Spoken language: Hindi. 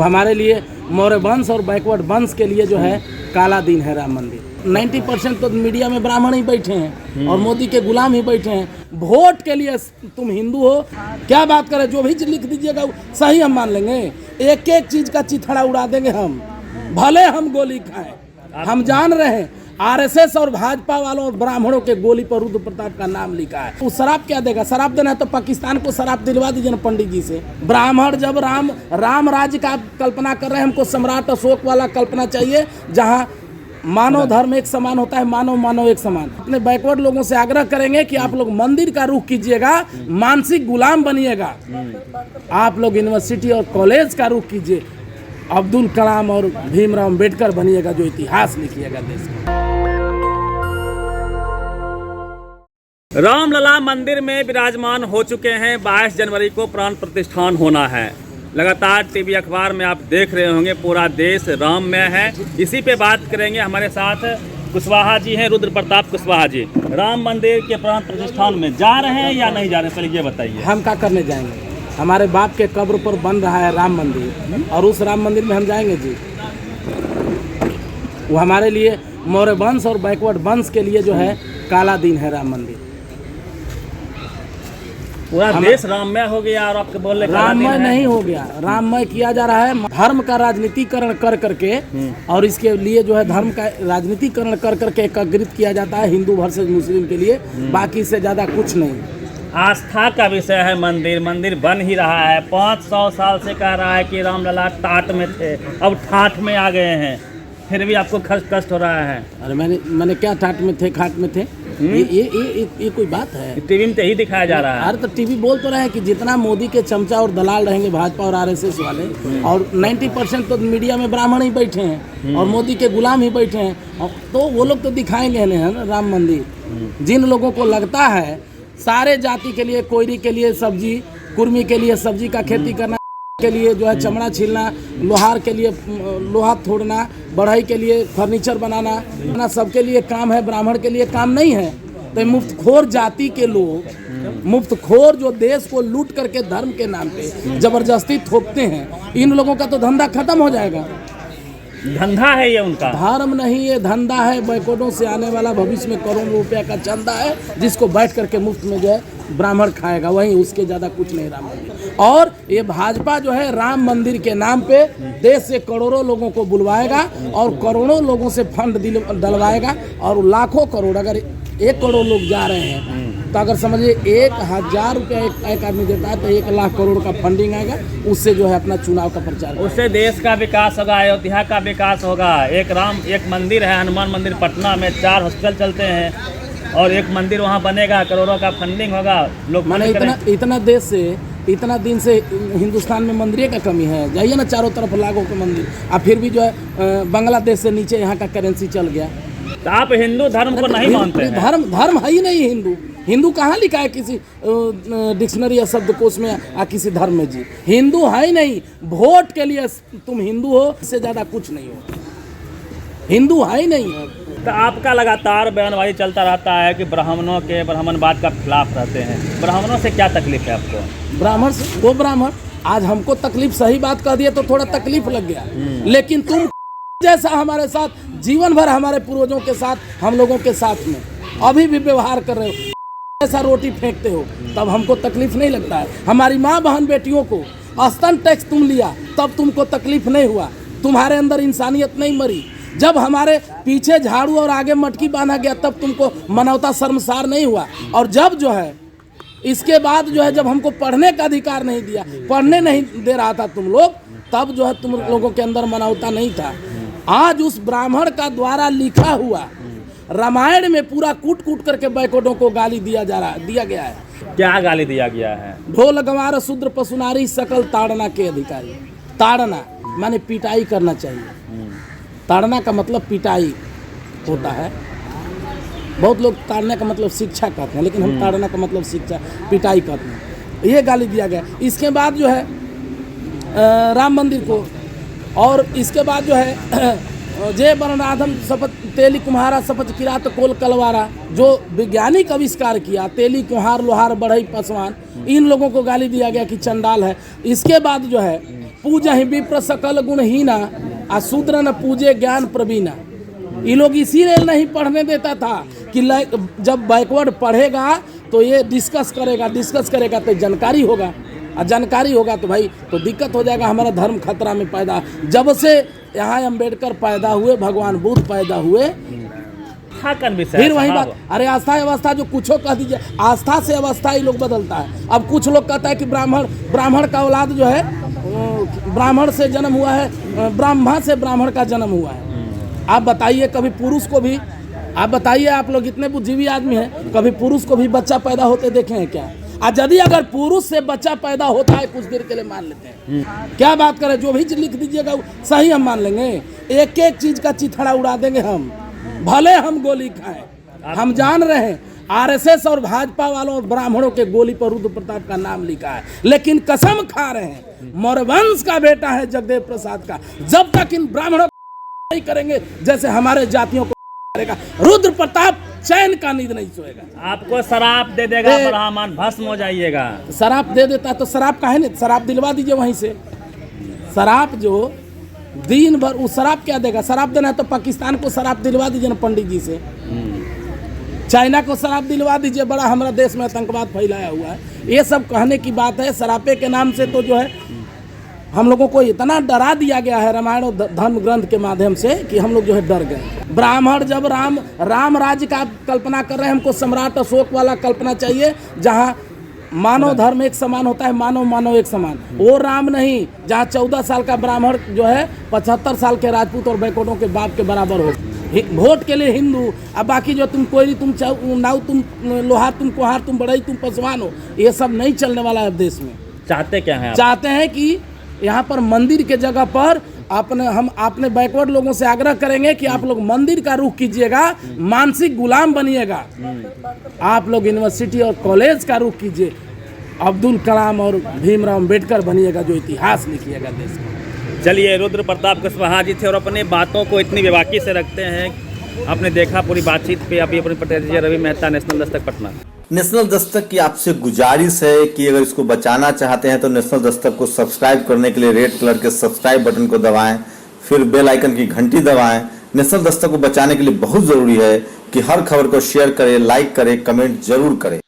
हमारे लिए मौर्य वंश और बैकवर्ड वंश के लिए जो है काला दिन है राम मंदिर। 90% तो मीडिया में ब्राह्मण ही बैठे हैं और मोदी के गुलाम ही बैठे हैं। वोट के लिए तुम हिंदू हो, क्या बात करें, जो भी लिख दीजिएगा सही हम मान लेंगे। एक एक चीज का चिथड़ा उड़ा देंगे हम, भले हम गोली खाएं। हम जान रहे हैं आरएसएस और भाजपा वालों और ब्राह्मणों के गोली पर रुद्र प्रताप का नाम लिखा है। वो शराब क्या देगा? शराब देना है तो पाकिस्तान को शराब दिलवा दीजिए ना पंडित जी से। ब्राह्मण जब राम राज्य का कल्पना कर रहे हैं, हमको सम्राट अशोक वाला कल्पना चाहिए जहां मानव धर्म एक समान होता है, मानव एक समान। अपने बैकवर्ड लोगों से आग्रह करेंगे कि आप लोग मंदिर का रुख कीजिएगा, मानसिक गुलाम बनिएगा। आप लोग यूनिवर्सिटी और कॉलेज का रुख कीजिए, अब्दुल कलाम और भीमराव अम्बेडकर बनिएगा, जो इतिहास लिखिएगा देश का। रामलला मंदिर में विराजमान हो चुके हैं। 22 जनवरी को प्राण प्रतिष्ठान होना है। लगातार टीवी अखबार में आप देख रहे होंगे पूरा देश राममय है। इसी पे बात करेंगे। हमारे साथ कुशवाहा जी हैं, रुद्र प्रताप कुशवाहा जी। राम मंदिर के प्राण प्रतिष्ठान में जा रहे हैं या नहीं जा रहे हैं, पहले ये बताइए। हम क्या करने जाएंगे? हमारे बाप के कब्र पर बन रहा है राम मंदिर और उस राम मंदिर में हम जाएंगे जी। वो हमारे लिए मौर्य वंश और बैकवर्ड वंश के लिए जो है काला दिन है राम मंदिर। पूरा देश राममय हो गया और आपके बोल रहे राममय नहीं हो गया, राममय किया जा रहा है। धर्म का राजनीतिकरण कर करके और इसके लिए जो है धर्म का राजनीतिकरण कर करके एकत्रित किया जाता है हिंदू वर्सेस मुस्लिम के लिए, बाकी से ज्यादा कुछ नहीं। आस्था का विषय है मंदिर बन ही रहा है। 500 साल से कह रहा है कि रामलला टाट में थे, अब ठाठ में आ गए हैं, फिर भी आपको कष्ट हो रहा है। अरे मैंने क्या ठाट में थे, खाट में थे? ये कोई बात है? टीवी में तो यही दिखाया जा रहा है। अरे तो टीवी बोल तो रहे हैं कि जितना मोदी के चमचा और दलाल रहेंगे भाजपा और आरएसएस वाले, और 90% तो मीडिया में ब्राह्मण ही बैठे हैं और मोदी के गुलाम ही बैठे हैं, तो वो लोग तो दिखाएंगे ना राम मंदिर। जिन लोगों को लगता है सारे जाति के लिए, कोयरी के लिए सब्जी, कुर्मी के लिए सब्जी का खेती करना, के लिए जो है चमड़ा छीलना, लोहार के लिए लोहा तोड़ना, बढ़ई के लिए फर्नीचर बनाना, सबके लिए काम है, ब्राह्मण के लिए काम नहीं है। तो मुफ्तखोर जाति के लोग, मुफ्तखोर जो देश को लूट करके धर्म के नाम पे जबरदस्ती थोपते हैं, इन लोगों का तो धंधा खत्म हो जाएगा। धंधा है ये उनका, धर्म नहीं ये धंधा है। बैकवर्डों से आने वाला भविष्य में करोड़ों रुपया का चंदा है, जिसको बैठ करके मुफ्त में जो है ब्राह्मण खाएगा, वहीं उसके ज्यादा कुछ नहीं राम मंदिर। और ये भाजपा जो है राम मंदिर के नाम पे देश से करोड़ों लोगों को बुलवाएगा और करोड़ों लोगों से फंड डलवाएगा, और लाखों करोड़, अगर 1 करोड़ लोग जा रहे हैं तो अगर समझिए 1000 रुपया एक आदमी देता है तो 1 लाख करोड़ का फंडिंग आएगा, उससे जो है अपना चुनाव का प्रचार, उससे देश का विकास होगा, अयोध्या का विकास होगा। एक मंदिर है, हनुमान मंदिर पटना में, 4 हॉस्पिटल चलते हैं और एक मंदिर वहाँ बनेगा, करोड़ों का फंडिंग होगा। लोग माने इतना देश से, इतना दिन से हिंदुस्तान में मंदिर का कमी है। जाइए ना चारों तरफ लाखों के मंदिर, अब फिर भी जो है बांग्लादेश से नीचे यहाँ का करेंसी चल गया। तो आप हिंदू धर्म को नहीं मानते हैं? धर्म है ही नहीं हिंदू कहाँ लिखा है किसी डिक्शनरी या शब्दकोश में या किसी धर्म में जी? हिंदू है ही नहीं। वोट के लिए तुम हिंदू हो, इससे ज्यादा कुछ नहीं हो, हिंदू है ही नहीं। तो आपका लगातार बयानबाजी चलता रहता है कि ब्राह्मणों के ब्राह्मणवाद का खिलाफ रहते हैं। ब्राह्मणों से क्या तकलीफ है आपको? ब्राह्मण से वो ब्राह्मण आज हमको तकलीफ, सही बात कह दिए तो थोड़ा तकलीफ लग गया, लेकिन तुम जैसा हमारे साथ जीवन भर, हमारे पूर्वजों के साथ, हम लोगों के साथ में अभी भी व्यवहार कर रहे हो, ऐसा रोटी फेंकते हो, तब हमको तकलीफ नहीं लगता है। हमारी माँ बहन बेटियों को स्तन टैक्स तुम लिया, तब तुमको तकलीफ नहीं हुआ, तुम्हारे अंदर इंसानियत नहीं मरी। जब हमारे पीछे झाड़ू और आगे मटकी बांधा गया, तब तुमको मानवता शर्मसार नहीं हुआ। और जब जो है इसके बाद जो है, जब हमको पढ़ने का अधिकार नहीं दिया, पढ़ने नहीं दे रहा था तुम लोग, तब जो है तुम लोगों के अंदर मानवता नहीं था। आज उस ब्राह्मण का द्वारा लिखा हुआ रामायण में पूरा कूट कूट करके बैकवर्डों को गाली दिया गया है। क्या गाली दिया गया है? ढोल गंवार शूद्र पशुनारी सकल ताड़ना के अधिकारी। ताड़ना माने पिटाई करना चाहिए। ताड़ना का मतलब पिटाई होता है। बहुत लोग ताड़ने का मतलब शिक्षा कहते हैं, लेकिन हम ताड़ना का मतलब शिक्षा, पिटाई कहते हैं। ये गाली दिया गया। इसके बाद जो है राम मंदिर को, और इसके बाद जो है जय वर्णराधम शपथ तेली कुम्हारा शपथ किरात कोल कलवारा, जो वैज्ञानिक आविष्कार किया, तेली कुम्हार लोहार बढ़ई पासवान, इन लोगों को गाली दिया गया कि चंडाल है। इसके बाद जो है पूजहि विप्र सकल गुणहीना आ शूद्र न पूजे ज्ञान प्रवीणा। ये लोग इसीलिए नहीं पढ़ने देता था कि जब बैकवर्ड पढ़ेगा तो ये डिस्कस करेगा तो जानकारी होगा, और जानकारी होगा तो भाई तो दिक्कत हो जाएगा, हमारा धर्म खतरा में पैदा। जब से यहाँ अम्बेडकर पैदा हुए, भगवान बुद्ध पैदा हुए, फिर वही बात। अरे आस्था अवस्था जो कुछ कह दीजिए, आस्था से अवस्था ही लोग बदलता है। अब कुछ लोग कहता है कि ब्राह्मण का औलाद जो है ब्राह्मण से जन्म हुआ है, ब्राह्मण से ब्राह्मण का जन्म हुआ है। आप बताइए कभी पुरुष को भी, आप बताइए, आप लोग इतने बुद्धिजीवी आदमी हैं, कभी पुरुष को भी बच्चा पैदा होते देखे हैं क्या? यदि अगर पुरुष से बच्चा पैदा होता है, कुछ देर के लिए मान लेते हैं, क्या बात करें, जो भी चीज लिख दीजिएगा सही हम मान लेंगे। एक एक चीज का चिथड़ा उड़ा देंगे हम, भले हम गोली खाएं। हम जान रहे हैं आरएसएस और भाजपा वालों और ब्राह्मणों के गोली पर रुद्र प्रताप का नाम लिखा है, लेकिन कसम खा रहे हैं मौर्य वंश का बेटा है जगदेव प्रसाद का। जब तक इन ब्राह्मणों को नहीं करेंगे जैसे हमारे जातियों को करेगा, रुद्र प्रताप चैन का नींद नहीं सोएगा। आपको शराब दे देगा, ब्राह्मण भस्म हो जाइएगा। शराब दे देता तो शराब काहे नहीं, शराब दिलवा दीजिए वहीं से। शराब जो दिन भर, वो शराब क्या देगा? शराब देना है तो पाकिस्तान को शराब दिलवा दीजिए ना पंडित जी से, चाइना को शराब दिलवा दीजिए, बड़ा हमारा देश में आतंकवाद फैलाया हुआ है। ये सब कहने की बात है। शराबे के नाम से तो जो है हम लोगों को इतना डरा दिया गया है रामायण और धर्म ग्रंथ के माध्यम से कि हम लोग जो है डर गए। ब्राह्मण जब राम राज्य का कल्पना कर रहे हैं, हमको सम्राट अशोक वाला कल्पना चाहिए जहाँ मानव धर्म एक समान होता है, मानव एक समान। वो राम नहीं जहाँ 14 साल का ब्राह्मण जो है 75 साल के राजपूत और बैकोटों के बाप के बराबर हो। वोट के लिए हिंदू, अब बाकी जो तुम कोयली, तुम नाव, तुम लोहार, तुम कुहार, तुम बढ़ई, तुम पसवान हो, ये सब नहीं चलने वाला है देश में। चाहते क्या है? चाहते हैं कि यहाँ पर मंदिर के जगह पर अपने बैकवर्ड लोगों से आग्रह करेंगे कि आप लोग मंदिर का रुख कीजिएगा, मानसिक गुलाम बनिएगा। आप लोग यूनिवर्सिटी और कॉलेज का रुख कीजिए, अब्दुल कलाम और भीमराव अम्बेडकर बनिएगा, जो इतिहास लिखिएगा देश का। चलिए, रुद्र प्रताप कुशवाहा जी थे और अपनी बातों को इतनी बेबाकी से रखते हैं। आपने देखा पूरी बातचीत पे अभी अपनी प्रतिनिधि रवि मेहता, नेशनल दस्तक पटना। नेशनल दस्तक की आपसे गुजारिश है कि अगर इसको बचाना चाहते हैं तो नेशनल दस्तक को सब्सक्राइब करने के लिए रेड कलर के सब्सक्राइब बटन को दबाएं, फिर बेल आइकन की घंटी दबाएं। नेशनल दस्तक को बचाने के लिए बहुत जरूरी है कि हर खबर को शेयर करें, लाइक करें, कमेंट जरूर करें।